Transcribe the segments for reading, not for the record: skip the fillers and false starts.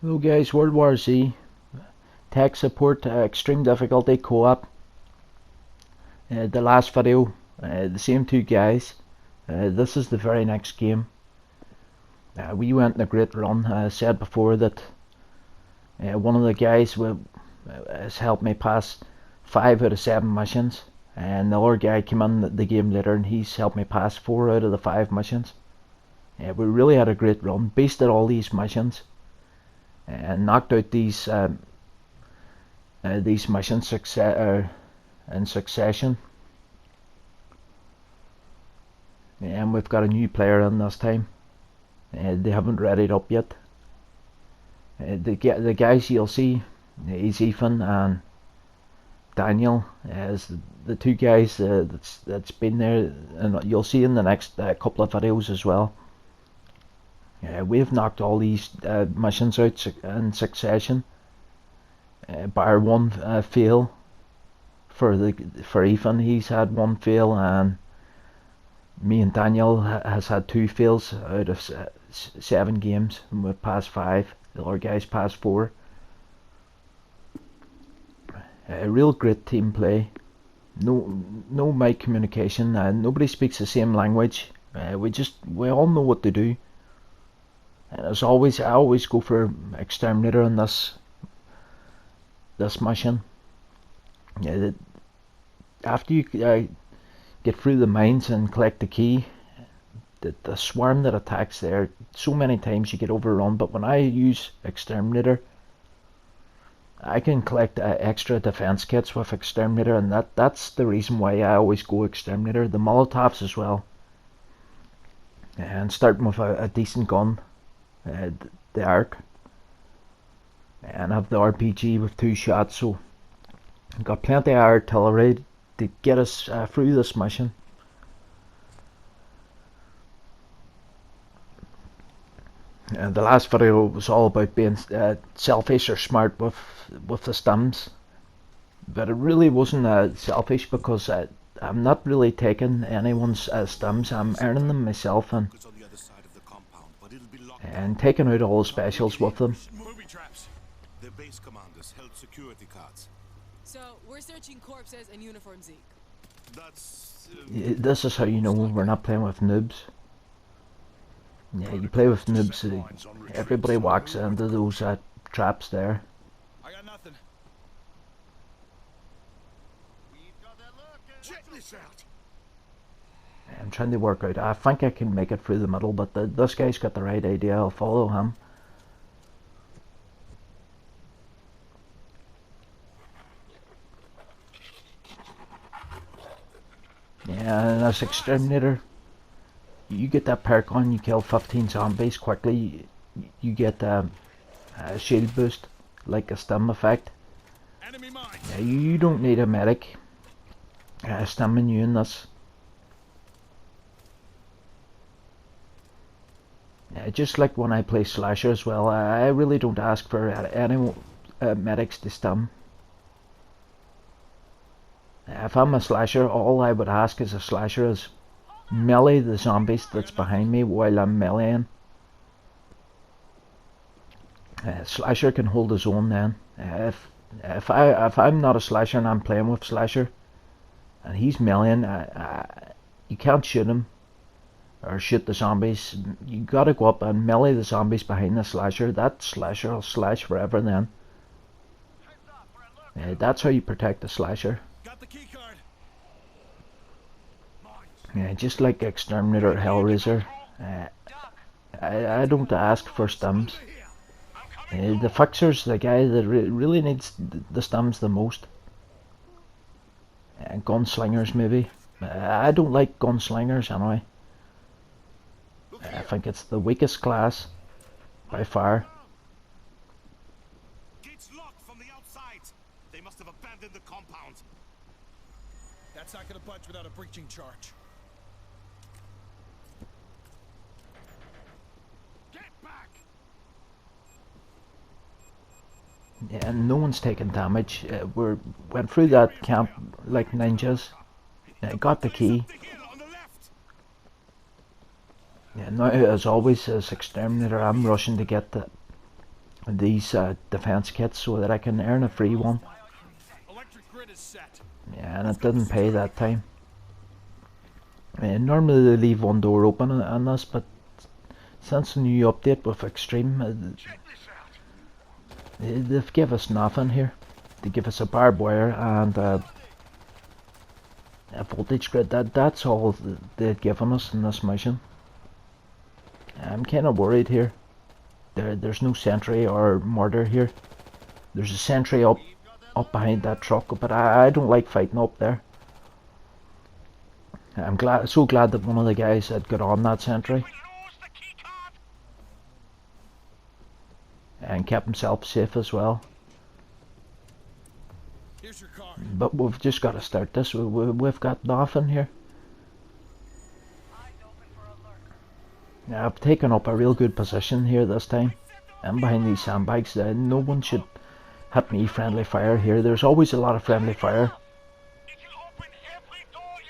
Hello guys, World War Z, tech support, extreme difficulty, co-op. The last video, the same two guys. This is the very next game. We went on a great run. I said before that one of the guys has helped me pass 5 out of 7 missions, and the other guy came in the game later and he's helped me pass 4 out of the 5 missions. We really had a great run, beasted all these missions, and knocked out these missions in succession. And we've got a new player in this time. They haven't read it up yet. The guys you'll see is Ethan and Daniel as the two guys that's been there, and you'll see in the next couple of videos as well. We've knocked all these missions out in succession, bar one fail for Ethan. He's had one fail, and me and Daniel has had 2 fails out of 7 games, and we've passed 5. The other guys passed 4. A real great team play. No mic communication. Nobody speaks the same language. We all know what to do. And as always, I always go for exterminator in this mission. After you get through the mines and collect the key, the swarm that attacks there, so many times you get overrun. But when I use exterminator, I can collect extra defense kits with exterminator, and that's the reason why I always go exterminator. The Molotovs as well, and starting with a decent gun, the ARC, and have the RPG with 2 shots, so I've got plenty of artillery to get us through this mission. And the last video was all about being selfish or smart with the stims, but it really wasn't selfish, because I'm not really taking anyone's stims. I'm earning them myself and taking out all the specials with them. The base commanders held security cards. So we're searching corpses and uniforms, Zeke. That's This is how you know we're not playing with noobs. Yeah, you play with noobs, everybody walks into those traps there. I got nothing. Check this out. I'm trying to work out. I think I can make it through the middle, but this guy's got the right idea. I'll follow him. Yeah, and this exterminator, you get that perk on, you kill 15 zombies quickly, you get a shield boost, like a stim effect. Enemy mine. Yeah, you don't need a medic stimming you in this. Just like when I play Slasher as well, I really don't ask for any medics to stim. If I'm a Slasher, all I would ask as a Slasher is melee the zombies that's behind me while I'm meleeing. Slasher can hold his own then. If I'm not a Slasher and I'm playing with Slasher and he's meleeing, you can't shoot him or shoot the zombies. You gotta go up and melee the zombies behind the Slasher. That Slasher will slash forever then. That's how you protect the Slasher. Got the key card. Yeah, just like Exterminator Hellraiser, I don't ask for stims. The Fixer's the guy that really needs the stims the most. Gunslingers maybe. I don't like gunslingers anyway. I think it's the weakest class by far. Gates locked from the outside. They must have abandoned the compound. That's not gonna budge without a breaching charge. Get back! Yeah, and no one's taking damage. We went through that camp like ninjas. Got the key. Yeah, now as always as Exterminator, I'm rushing to get these defense kits so that I can earn a free one. Electric grid is set. Yeah, and it didn't pay that time. Normally they leave one door open on this, but since the new update with Extreme, they've give us nothing here. They give us a barbed wire and a voltage grid. That's all they've given us in this mission. I'm kind of worried here. There's no sentry or mortar here. There's a sentry up behind that truck, but I don't like fighting up there. I'm so glad that one of the guys had got on that sentry and kept himself safe as well. Here's your car. But we've just got to start this. We've got nothing here. Now, I've taken up a real good position here this time. I'm behind these sandbags. No one should hit me friendly fire here. There's always a lot of friendly fire.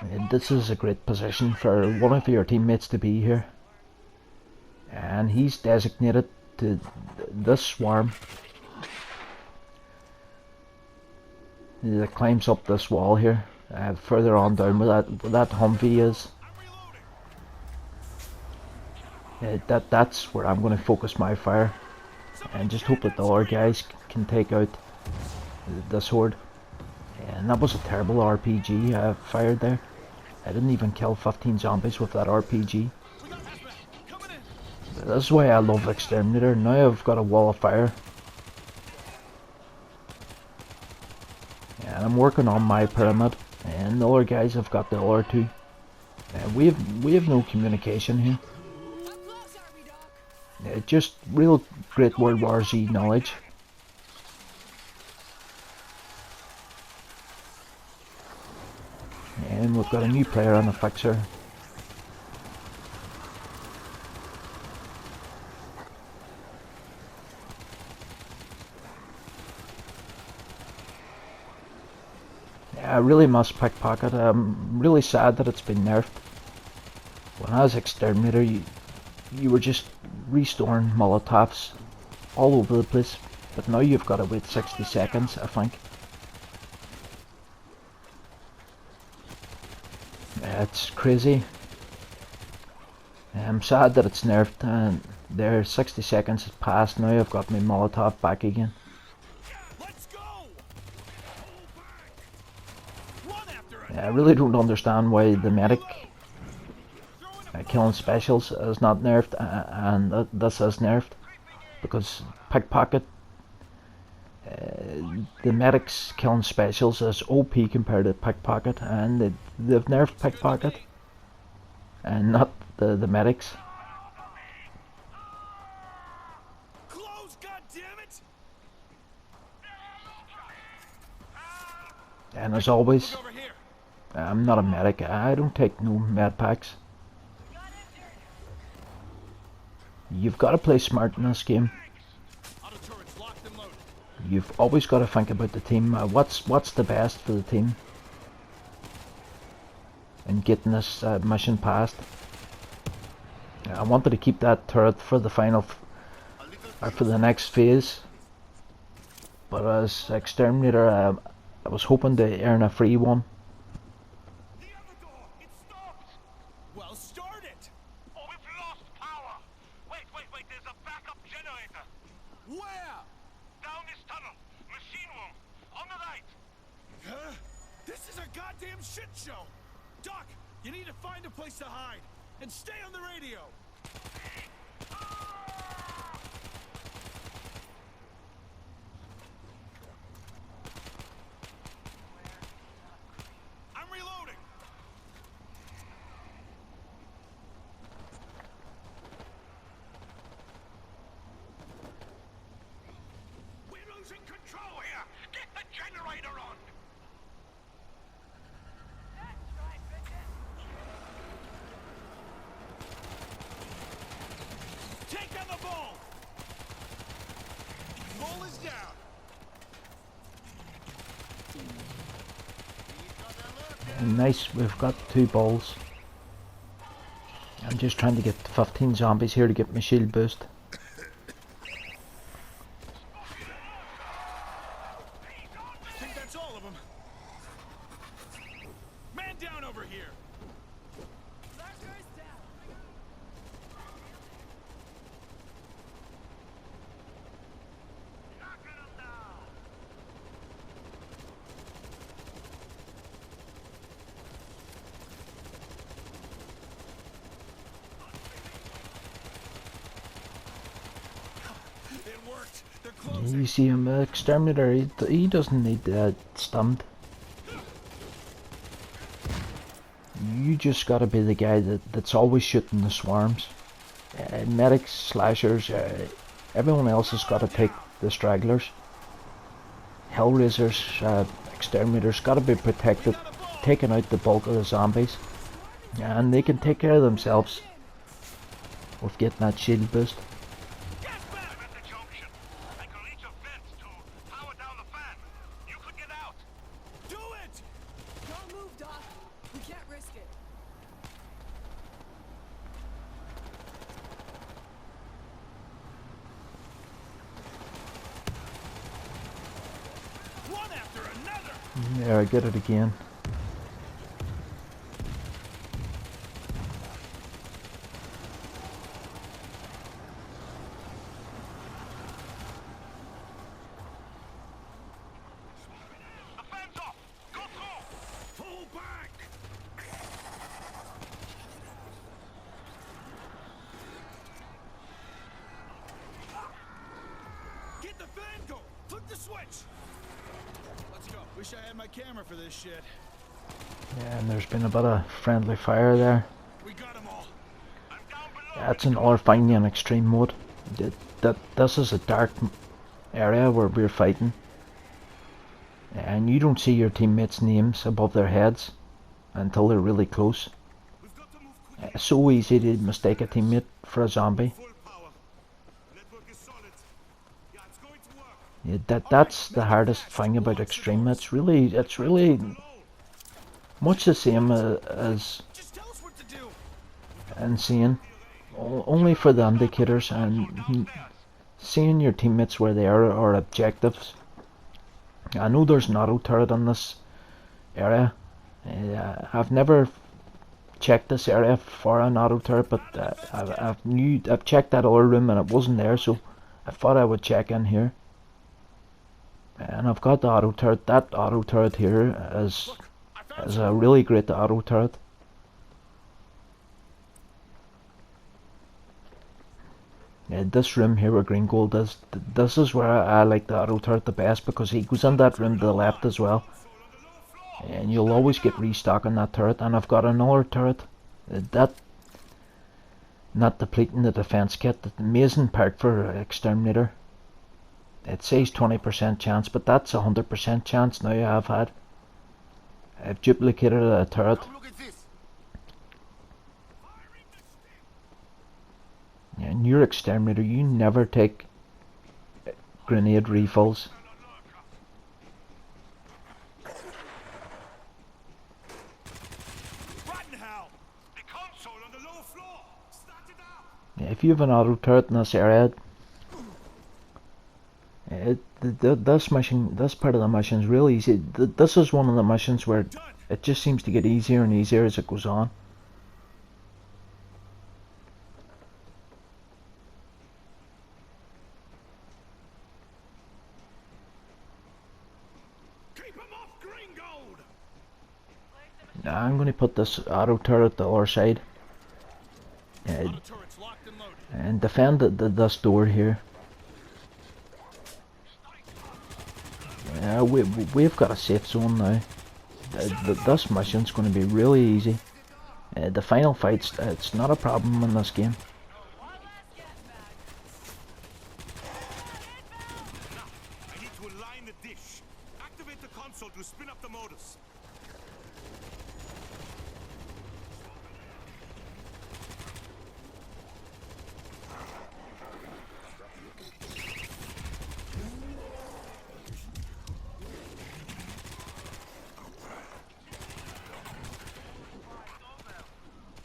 And this is a great position for one of your teammates to be here. And he's designated to this swarm that climbs up this wall here. Further on down where that Humvee is. That's where I'm going to focus my fire. And just hope that the other guys can take out this horde. And that was a terrible RPG I fired there. I didn't even kill 15 zombies with that RPG. This is why I love Exterminator. Now I've got a wall of fire. And I'm working on my pyramid. And the other guys have got the other two. We have no communication here. Just real great World War Z knowledge. And we've got a new player on the fixer. I really must pickpocket. I'm really sad that it's been nerfed. When I was Exterminator, you were just restoring Molotovs all over the place, but now you've got to wait 60 seconds, I think. It's crazy. I'm sad that it's nerfed, and there 60 seconds has passed. Now I've got my Molotov back again. Let's go. I really don't understand why the medic killing specials is not nerfed and this is nerfed, because pickpocket, the medics killing specials is OP compared to pickpocket, and they've nerfed pickpocket and not the medics. Close, goddammit! And as always, Over here. I'm not a medic. I don't take no med packs. You've got to play smart in this game. Auto turrets locked and loaded. You've always got to think about the team. What's the best for the team? And getting this mission passed. I wanted to keep that turret for the final, for the next phase. But as Exterminator, I was hoping to earn a free one. The other door! It stopped! Well, start it! Oh, we've lost power! Wait, there's a backup generator! Where? Down this tunnel! Machine room! On the right! Huh? This is a goddamn shit show! Doc, you need to find a place to hide! And stay on the radio! I'm reloading! We're losing control here! Get the generator on! Take down the ball! Ball is down! And nice, we've got 2 balls. I'm just trying to get 15 zombies here to get my shield boost. worked. They're Yeah, closing. you see him, exterminator. He doesn't need stunned. You just gotta be the guy that's always shooting the swarms. Medics, slashers, everyone else has got to take the stragglers. Hellraisers, exterminators, got to be protected, taking out the bulk of the zombies, and they can take care of themselves with getting that shield boost. Get back! I'm at the junction. I can reach a vent to power down the fan. You could get out. Do it! Don't move, Doc. We can't risk it. One after another. There, I get it again. The fan's off. Go through. Pull back. Get the fan going. Flip the switch. Let's go. Wish I had my camera for this shit. Yeah, and there's been a bit of friendly fire there. We got them all. I'm down below. That's another finding in extreme mode. This is a dark area where we're fighting, and you don't see your teammates' names above their heads until they're really close. We've got to move quickly. It's so easy to mistake a teammate for a zombie. Full power. Network is solid. Yeah, it's going to work. Yeah, that's the hardest thing about extreme. It's really much the same as Just tell us what to do. insane. Only for the indicators and seeing your teammates where they are or objectives. I know there's an auto turret in this area. I've never checked this area for an auto turret, but I've checked that other room and it wasn't there, so I thought I would check in here. And I've got the auto turret. That auto turret here is a really great auto turret. This room here where green gold is, this is where I like the auto turret the best, because he goes in that room to the left as well, and you'll always get restock on that turret. And I've got another turret that not depleting the defense kit. Amazing perk for exterminator. It says 20% chance, but that's 100% chance now. I've duplicated a turret. Look at this. And your exterminator, you never take grenade refills. Rotten hell. The console on the lower floor. Start it up. If you have an auto turret in this area, this part of the mission is really easy. This is one of the missions where it just seems to get easier and easier as it goes on. Keep 'em off green gold. Now I'm going to put this auto turret the other side Auto turrets locked and loaded. and defend this door here. Yeah, we've got a safe zone now. This mission's going to be really easy. The final fight's it's not a problem in this game. Now, I need to align the dish. Activate the console to spin up the motors.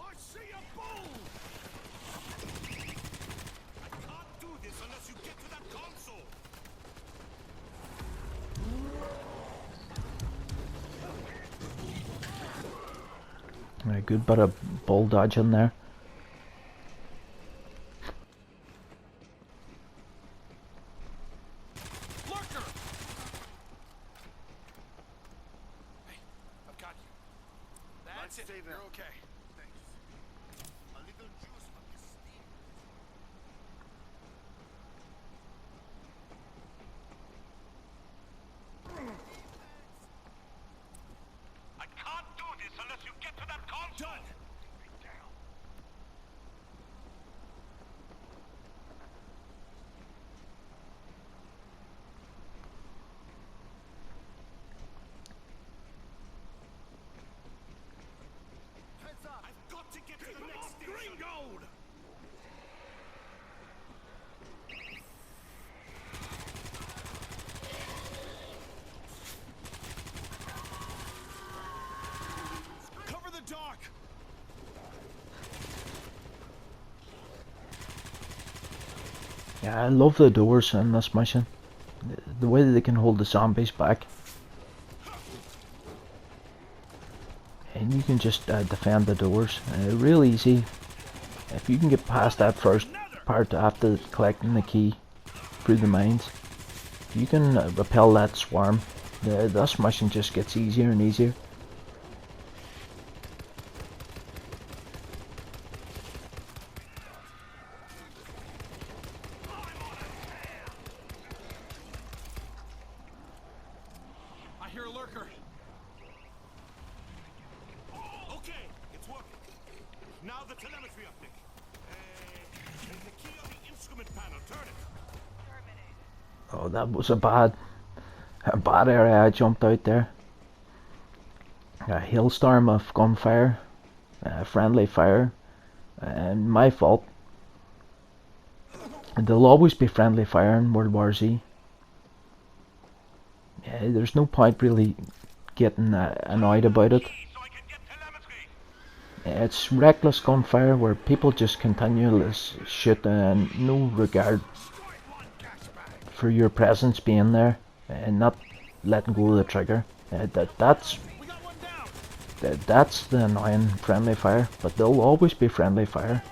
I see a bull! I can't do this unless you get to that console. A good bit of bull dodge in there. Lurker! Hey, I've got you. That's it. You're okay. Thanks. A little juice from this steam. Yeah, I love the doors in this mission. The way that they can hold the zombies back. And you can just defend the doors. Real easy. If you can get past that first part after collecting the key through the mines, you can repel that swarm. This mission just gets easier and easier. I hear a lurker. Okay, it's working. Now the telemetry update. There's the key on the instrument panel. Turn it. Oh, that was a bad area I jumped out there. A hailstorm of gunfire, friendly fire, and my fault. There'll always be friendly fire in World War Z. There's no point really getting annoyed about it. It's reckless gunfire where people just continually shoot and no regard for your presence being there and not letting go of the trigger. That's the annoying friendly fire, but there'll always be friendly fire.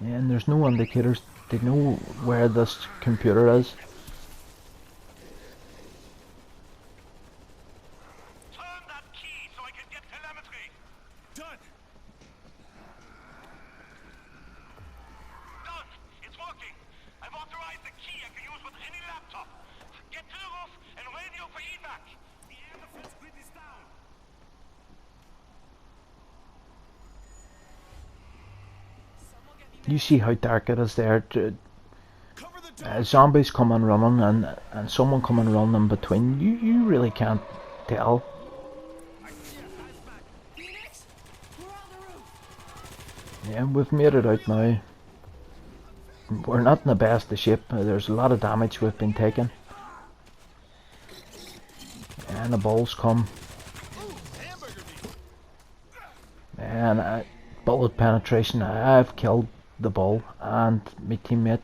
And there's no indicators. They know where this computer is. Turn that key so I can get telemetry. Done. Done. It's working. I've authorized the key I can use with any laptop. Get to the roof and radio for evac. The air defense grid is down. You see how dark it is there. Zombies coming running and someone coming running in between. You really can't tell. Phoenix, we're on the roof. Yeah, we've made it out now. We're not in the best of shape. There's a lot of damage we've been taking. And the balls come. And bullet penetration. I've killed the ball and my teammate.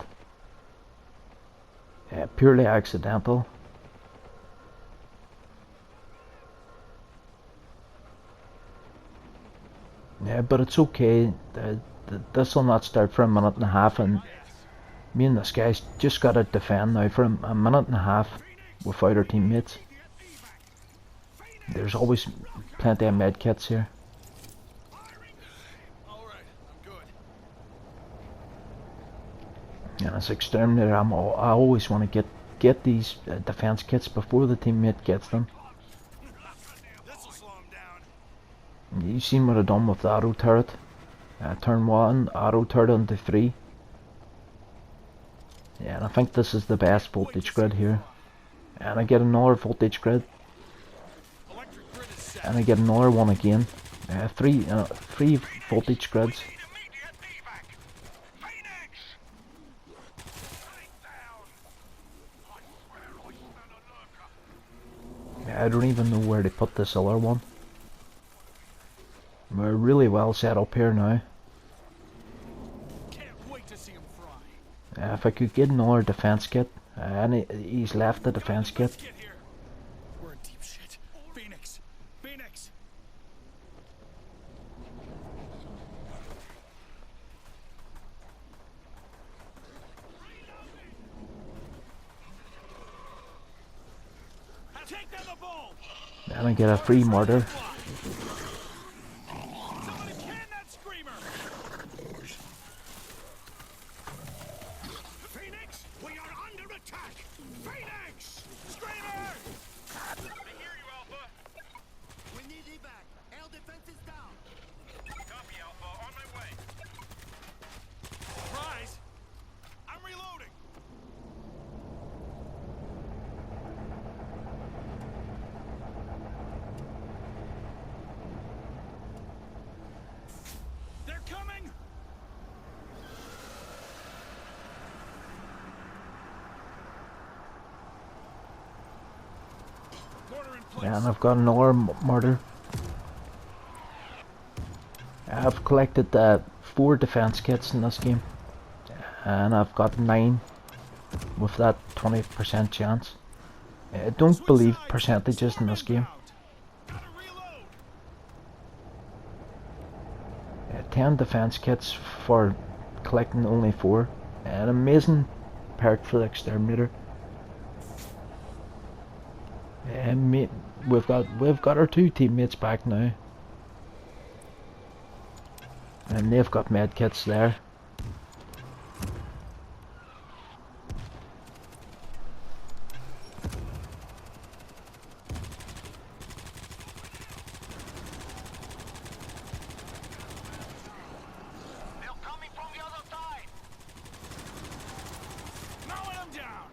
Purely accidental. Yeah, but it's okay. This will not start for a minute and a half, and me and this guy's just got to defend now for a minute and a half without our teammates. There's always plenty of med kits here. And as exterminator, I always want to get these defense kits before the teammate gets them. You seen what I done with the auto turret? Turn 1, auto turret into 3. Yeah, and I think this is the best voltage grid here. And I get another voltage grid. And I get another one again. Three voltage grids. I don't even know where to put this other one. We're really well set up here now. If I could get another defense kit, and he's left the defense kit. We're in deep shit. Phoenix! Phoenix! Take down the ball! And I get a free mortar. Somebody can that screamer! Phoenix, we are under attack! Phoenix! Screamer! I hear you, Alpha. We need evac. Air defense is down. Copy, Alpha. On my way. And I've got another murder. I've collected 4 defense kits in this game, and I've got 9 with that 20% chance. I don't believe percentages in this game. 10 defense kits for collecting only 4. An amazing perk for the exterminator. And we've got our 2 teammates back now, and they've got med kits there. They're coming from the other side. Mowing them down.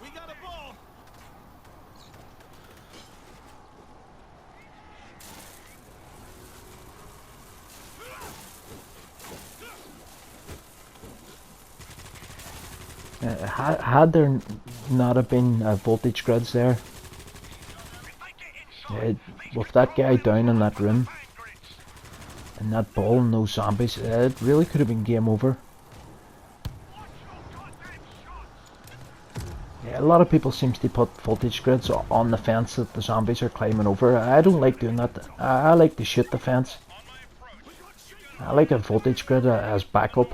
We got a bull. Had there not have been voltage grids there, with that guy down in that room, and that ball and those zombies, it really could have been game over. Yeah, a lot of people seems to put voltage grids on the fence that the zombies are climbing over. I don't like doing that. I like to shoot the fence. I like a voltage grid as backup.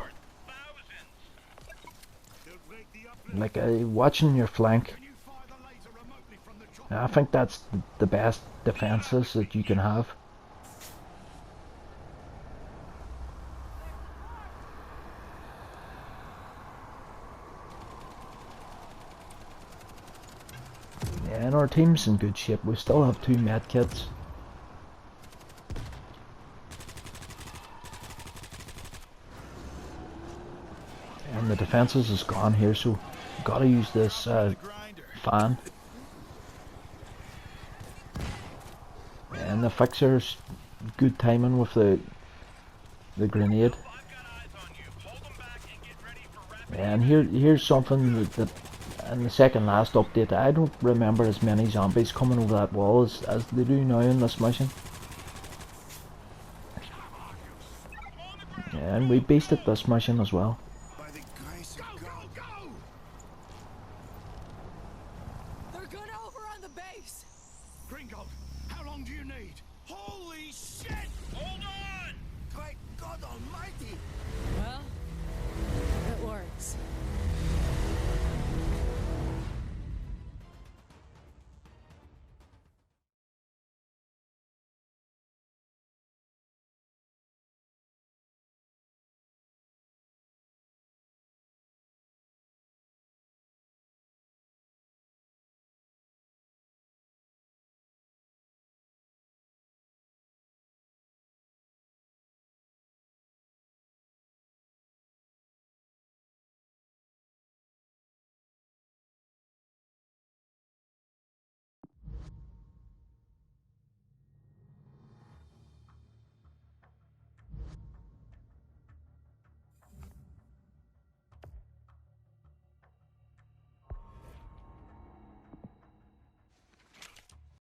Like watching your flank. I think that's the best defenses that you can have. Yeah, and our team's in good shape. We still have 2 med kits. And the defenses is gone here, so gotta use this fan. And the fixer's good timing with the grenade. And here's something that in the second last update, I don't remember as many zombies coming over that wall as they do now in this mission. And we beasted this mission as well.